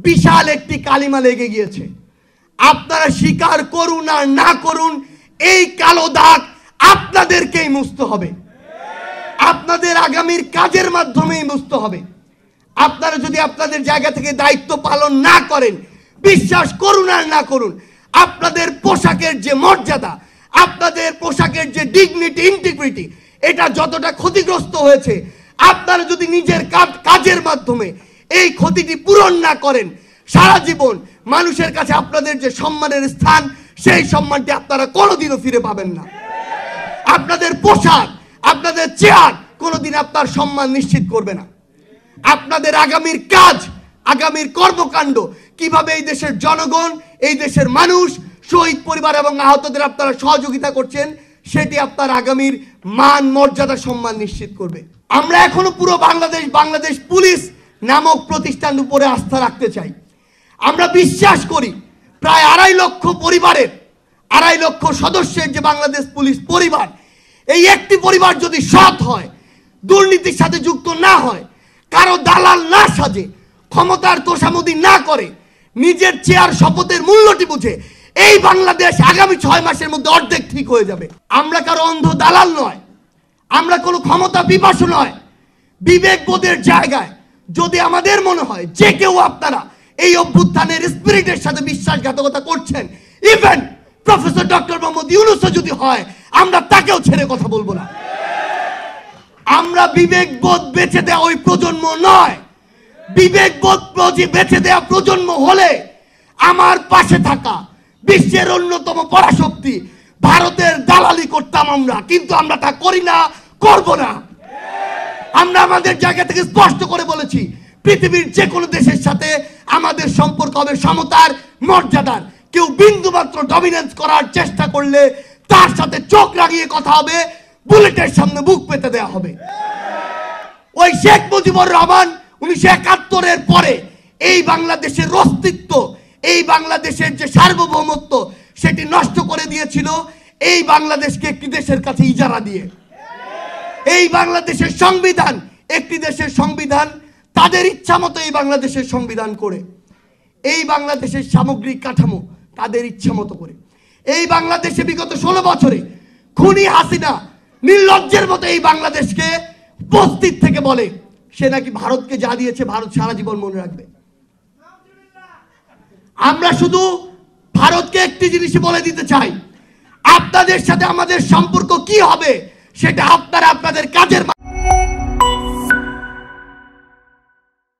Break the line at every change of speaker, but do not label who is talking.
বিশাল একটি কালিমা লেগে গিয়েছে। আপনারা স্বীকার করুন আর না করুন, এই কালো দাগ আপনাদেরকেই মুছতে হবে, আপনাদের আগামীর কাজের মাধ্যমেই মুছতে হবে। আপনারা যদি আপনাদের জায়গা থেকে দায়িত্ব পালন না করেন, বিশ্বাস করুন আর না করুন, আপনাদের পোশাকের যে মর্যাদা, আপনাদের পোশাকের যে ডিগনিটি, ইন্টিগ্রিটি, এটা যতটা ক্ষতিগ্রস্ত হয়েছে, আপনারা যদি নিজের কাজের মাধ্যমে এই ক্ষতিটি পূরণ না করেন, সারা জীবন মানুষের কাছে আপনাদের যে সম্মানের স্থান, সেই সম্মানটি আপনারা কোনোদিনও ফিরে পাবেন না। আপনাদের পোশাক, আপনাদের চেয়ার কোনোদিন আপনার সম্মান নিশ্চিত করবে না। আপনাদের আগামীর কাজ, আগামীর কর্মকাণ্ড, কিভাবে এই দেশের জনগণ, এই দেশের মানুষ, শহীদ পরিবার এবং আহতদের আপনারা সহযোগিতা করছেন, সেটি আপনার আগামীর মান, মর্যাদা, সম্মান নিশ্চিত করবে। আমরা এখনো পুরো বাংলাদেশ পুলিশ নামক প্রতিষ্ঠানের উপরে আস্থা রাখতে চাই। আমরা বিশ্বাস করি প্রায় 2.5 লক্ষ পরিবারের, 2.5 লক্ষ সদস্যের যে বাংলাদেশ পুলিশ পরিবার, এই একটি পরিবার যদি সৎ হয়, দুর্নীতির সাথে যুক্ত না হয়, কারো দালাল না সাজে, ক্ষমতার তোষামোদি না করে, নিজের চেয়ার শপথের মূল্যটি বুঝে, এই বাংলাদেশ আগামী 6 মাসের মধ্যে অর্ধেক ঠিক হয়ে যাবে। আমরা কারো অন্ধ দালাল নয়, আমরা কোনো ক্ষমতা পিপাসু নয়। বিবেকবোধের জায়গায় যদি আমাদের মনে হয় যে কেউ আপনারা এই অভ্যুত্থানের স্পিরিটের সাথে বিশ্বাসঘাতকতা করছেন, ইভেন প্রফেসর ডক্টর মোহাম্মদ ইউনূসও যদি হয়, আমরা তাকেও ছেড়ে কথা বলবো না। আমরা বিবেকবোধ বেঁচে দেওয়া ওই প্রজন্ম নয়। বিবেকবোধ বেঁচে দেওয়া প্রজন্ম হলে আমার পাশে থাকা বিশ্বের অন্যতম পরাশক্তি ভারতের দালালি করতাম আমরা, কিন্তু আমরা তা করি না, করব না। আমরা আমাদের জায়গা থেকে স্পষ্ট করে বলেছি, পৃথিবীর যে কোনো দেশের সাথে আমাদের সম্পর্ক হবে সমতার, মর্যাদার। কেউ বিন্দুমাত্র ডমিনেন্স করার চেষ্টা করলে তার সাথে চোখ রাগিয়ে কথা হবে, বুলেটের সামনে বুক পেতে দেওয়া হবে। ওই শেখ মুজিবুর রহমান 1971-এর পরে এই বাংলাদেশের অস্তিত্ব, এই বাংলাদেশের যে সার্বভৌমত্ব, সেটি নষ্ট করে দিয়েছিল এই বাংলাদেশকে একটি দেশের কাছে ইজারা দিয়ে। এই বাংলাদেশের সংবিধান, একটি দেশের সংবিধান তাদের ইচ্ছা মতো এই বাংলাদেশের সংবিধান করে, এই বাংলাদেশের সামগ্রিক কাঠামো তাদের ইচ্ছা মতো করে, এই বাংলাদেশে বিগত 16 বছরে খুনি হাসিনা নির্লজ্জের মতো এই বাংলাদেশকে উপস্থিত থেকে বলে সে নাকি ভারতকে যা দিয়েছে ভারত সারা জীবন মনে রাখবে। আমরা শুধু ভারতকে একটি জিনিসই বলে দিতে চাই, আপনাদের সাথে আমাদের সম্পর্ক কি হবে সেটা আপনারা আপনাদের কাজের